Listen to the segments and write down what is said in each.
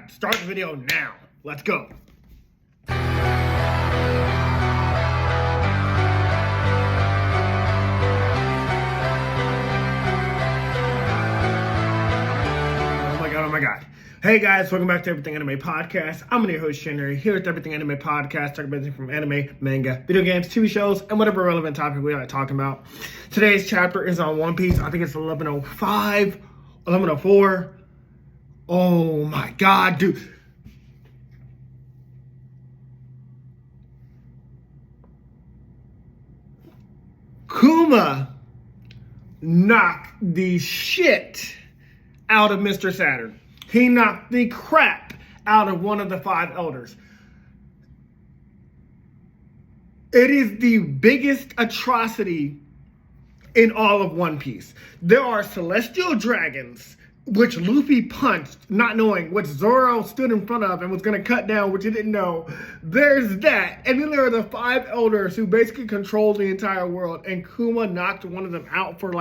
god, start the video now. Let's go. Oh my god. Hey guys, welcome back to Everything Anime Podcast. I'm your host Shinry, here at Everything Anime Podcast, talking about everything from anime, manga, video games, TV shows, and whatever relevant topic we like talking about. Today's chapter is on One Piece. I think it's 1105, 1104. Oh my god, dude. Kuma knocked the shit out of Mr. Saturn. He knocked the crap out of one of the five elders. It is the biggest atrocity in all of One Piece. There are celestial dragons, which Luffy punched, not knowing which Zoro stood in front of and was going to cut down, which he didn't know. There's that. And then there are the five elders who basically control the entire world. And Kuma knocked one of them out for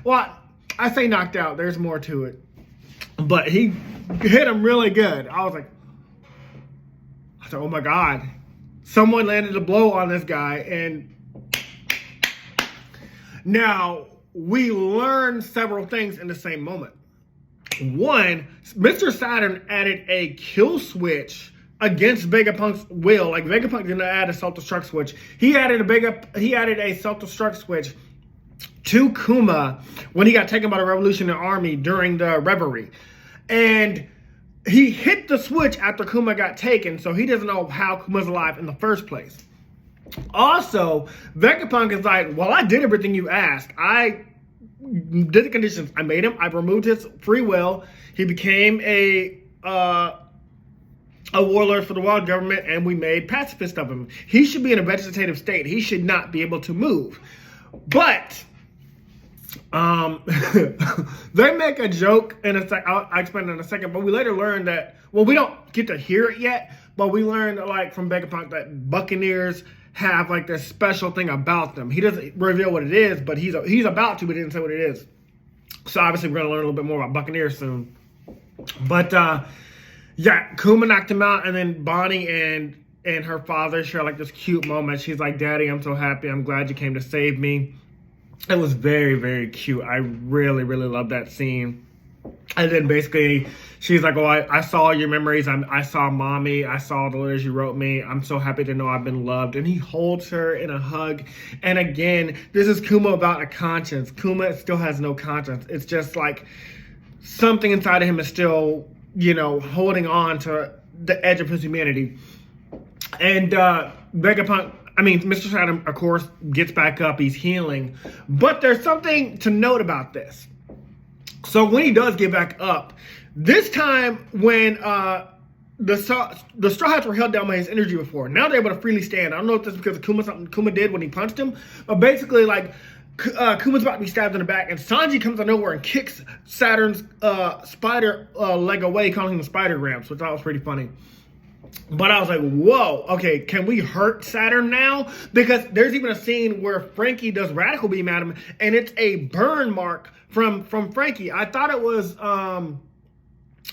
well, I say knocked out. There's more to it. But he hit him really good. I was like, oh my god. Someone landed a blow on this guy. And now we learned several things in the same moment. One, Mr. Saturn added a kill switch against Vegapunk's will. Like Vegapunk didn't add a self-destruct switch. He added a self-destruct switch to Kuma when he got taken by the Revolutionary Army during the Reverie. And he hit the switch after Kuma got taken, so he doesn't know how Kuma's alive in the first place. Also, Vegapunk is like, well, I did everything you asked. I did the conditions. I made him. I removed his free will. He became a warlord for the world government, and we made pacifist of him. He should be in a vegetative state. He should not be able to move. But they make a joke in a sec. I'll explain it in a second. But we later learn that, well, we don't get to hear it yet, but we learned from Vegapunk that Buccaneers have this special thing about them. He doesn't reveal what it is, but he's about to, but he didn't say what it is. So obviously we're gonna learn a little bit more about Buccaneers soon. But yeah, Kuma knocked him out, and then Bonnie and her father share this cute moment. She's like, "Daddy, I'm so happy. I'm glad you came to save me." It was very, very cute. I really, really love that scene. And then basically, she's like, "Oh, I saw your memories. I saw mommy. I saw the letters you wrote me. I'm so happy to know I've been loved." And he holds her in a hug. And again, this is Kuma about a conscience. Kuma still has no conscience. It's just something inside of him is still, holding on to the edge of his humanity. And Mr. Saturn, of course, gets back up. He's healing. But there's something to note about this. So when he does get back up, this time when the Straw Hats were held down by his energy before, now they're able to freely stand. I don't know if this is because of something Kuma did when he punched him, but basically Kuma's about to be stabbed in the back, and Sanji comes out of nowhere and kicks Saturn's spider leg away, calling him the Spider Gramps, which I thought was pretty funny. But I was like, whoa, okay, can we hurt Saturn now? Because there's even a scene where Frankie does Radical Beam at him, and it's a burn mark from Frankie. I thought it was,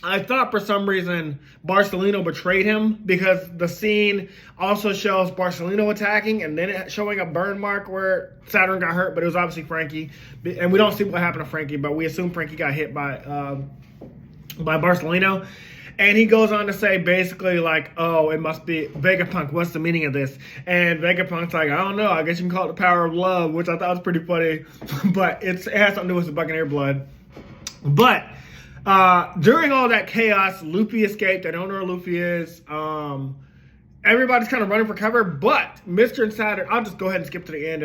I thought for some reason Barcelino betrayed him, because the scene also shows Barcelino attacking and then it showing a burn mark where Saturn got hurt, but it was obviously Frankie. And we don't see what happened to Frankie, but we assume Frankie got hit by Barcelino. And he goes on to say basically oh, it must be Vegapunk. What's the meaning of this? And Vegapunk's like, I don't know. I guess you can call it the power of love, which I thought was pretty funny. But it has something to do with the Buccaneer blood. But during all that chaos, Luffy escaped. I don't know where Luffy is. Everybody's kind of running for cover, but Mr. Saturn, I'll just go ahead and skip to the end.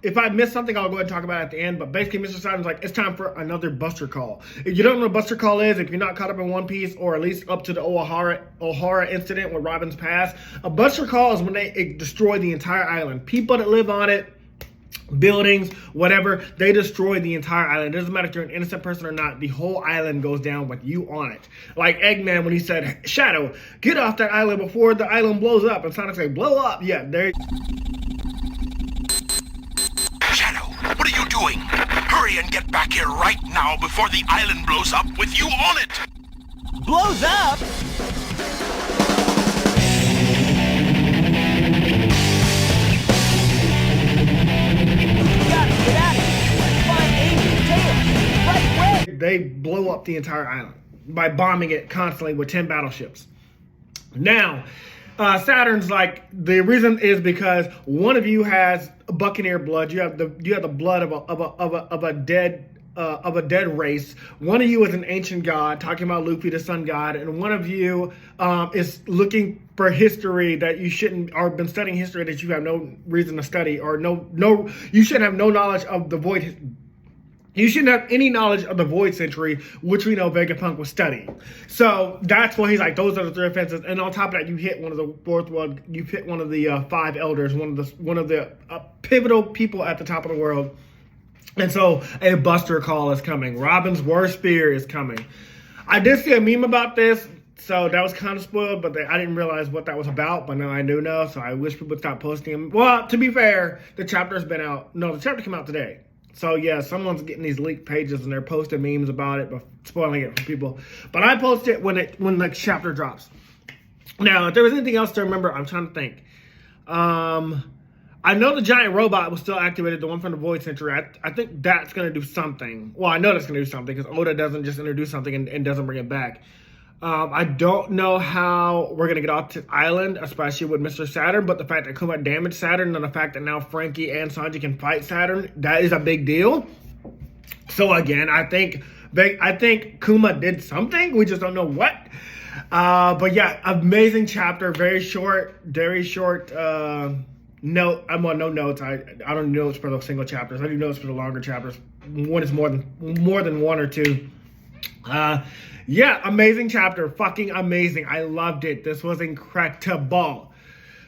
If I miss something, I'll go ahead and talk about it at the end. But basically, Mr. Saturn's like, it's time for another Buster Call. If you don't know what Buster Call is, if you're not caught up in One Piece, or at least up to the O'Hara incident with Robin's past, a Buster Call is when they destroy the entire island. People that live on it, buildings, whatever, they destroy the entire island. It doesn't matter if you're an innocent person or not, the whole island goes down with you on it. Like Eggman when he said, Shadow, get off that island before the island blows up. And Sonic said, blow up. Yeah, there. Shadow, what are you doing? Hurry and get back here right now before the island blows up with you on it. Blows up? blow up the entire island by bombing it constantly with 10 battleships. Now, Saturn's like, the reason is because one of you has Buccaneer blood. You have the blood of a dead race. One of you is an ancient god, talking about Luffy, the sun god, and one of you is looking for history that you shouldn't, or been studying history that you have no reason to study, or you shouldn't have no knowledge of the void. You shouldn't have any knowledge of the Void Century, which we know Vegapunk was studying. So that's why he's like, those are the 3 offenses. And on top of that, you hit one of the fourth one. You hit one of the 5 elders, one of the pivotal people at the top of the world. And so a Buster call is coming. Robin's worst fear is coming. I did see a meme about this, so that was kind of spoiled, but I didn't realize what that was about. But now I do know, so I wish people would stop posting them. Well, to be fair, the chapter's been out. No, the chapter came out today. So yeah, someone's getting these leaked pages and they're posting memes about it, but spoiling it for people. But I post it when the chapter drops. Now, if there was anything else to remember, I'm trying to think. I know the giant robot was still activated, the one from the Void Century. I think that's going to do something. Well, I know that's going to do something because Oda doesn't just introduce something and doesn't bring it back. I don't know how we're going to get off this island, especially with Mr. Saturn, but the fact that Kuma damaged Saturn and the fact that now Frankie and Sanji can fight Saturn, that is a big deal. So again, I think Kuma did something. We just don't know what. But yeah, amazing chapter. Very short. No notes. I don't do notes for those single chapters. I do notes for the longer chapters. One is more than one or two. Yeah, amazing chapter. Fucking amazing. I loved it. This was incredible.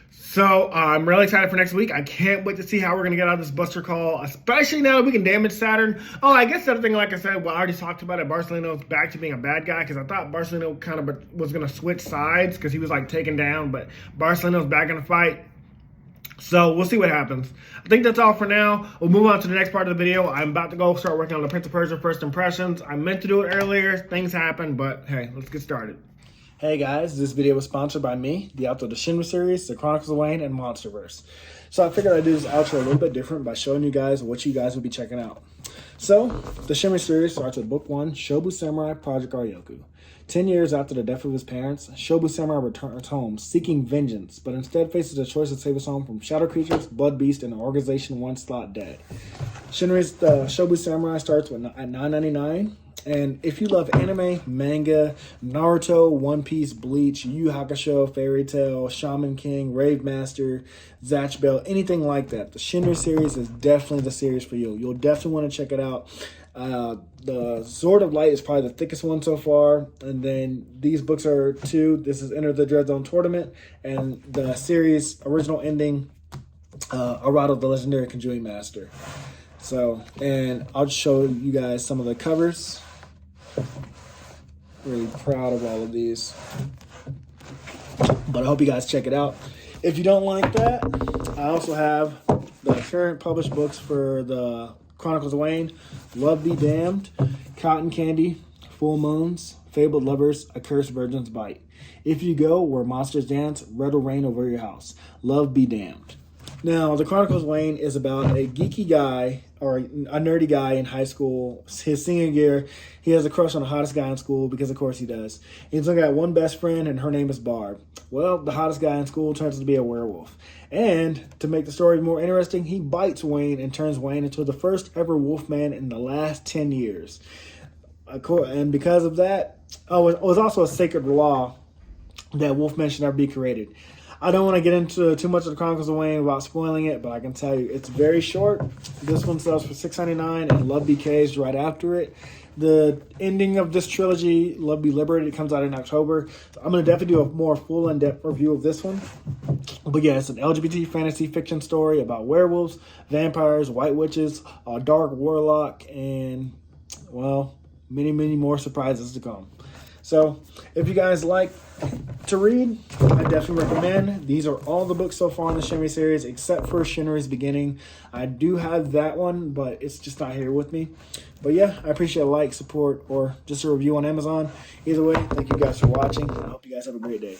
So I'm really excited for next week. I can't wait to see how we're going to get out of this Buster call, especially now that we can damage Saturn. Oh, I guess the other thing, like I said, well, I already talked about it, Barcelino's back to being a bad guy, because I thought Barcelino kind of was going to switch sides because he was like taken down, but Barcelino's back in the fight. So we'll see what happens. I think that's all for now. We'll move on to the next part of the video. I'm about to go start working on the Prince of Persia First Impressions. I meant to do it earlier. Things happen, but hey, let's get started. Hey guys, this video was sponsored by me, the author of the Shinry series, the Chronicles of Wayne, and Monsterverse. So I figured I'd do this outro a little bit different by showing you guys what you guys will be checking out. So, the Shinry series starts with Book 1, Shobu Samurai Project Aryoku. 10 years after the death of his parents, Shobu Samurai returns home, seeking vengeance, but instead faces the choice to save his home from shadow creatures, blood beasts, and an organization once thought dead. Shinry's Shobu Samurai starts at $9.99. And if you love anime, manga, Naruto, One Piece, Bleach, Yu Yu Hakusho, Fairy Tail, Shaman King, Rave Master, Zatch Bell, anything like that, the Shinry series is definitely the series for you. You'll definitely want to check it out. The Sword of Light is probably the thickest one so far. And then these books are 2. This is Enter the Dread Zone Tournament. And the series original ending, Arado, the Legendary Conjuring Master. So, and I'll just show you guys some of the covers. Really proud of all of these. But I hope you guys check it out. If you don't like that, I also have the current published books for the Chronicles of Wayne, Love Be Damned, Cotton Candy, Full Moons, Fabled Lovers, A Cursed Virgin's Bite. If You Go Where Monsters Dance, Red will Reign Over Your House. Love Be Damned. Now, the Chronicles of Wayne is about a geeky guy, or a nerdy guy in high school. His senior year, he has a crush on the hottest guy in school, because of course he does. He's only got one best friend, and her name is Barb. Well, the hottest guy in school turns out to be a werewolf. And to make the story more interesting, he bites Wayne and turns Wayne into the first ever wolfman in the last 10 years. And because of that, it was also a sacred law that wolfmen should never be created. I don't want to get into too much of the Chronicles of Wayne without spoiling it, but I can tell you it's very short. This one sells for $6.99, and Love Be Caged right after it. The ending of this trilogy, Love Be Liberated, comes out in October. So I'm going to definitely do a more full in-depth review of this one. But yeah, it's an LGBT fantasy fiction story about werewolves, vampires, white witches, a dark warlock, and, well, many, many more surprises to come. So, if you guys like to read, I definitely recommend. These are all the books so far in the Shinry series, except for Shinry's Beginning. I do have that one, but it's just not here with me. But yeah, I appreciate a like, support, or just a review on Amazon. Either way, thank you guys for watching, and I hope you guys have a great day.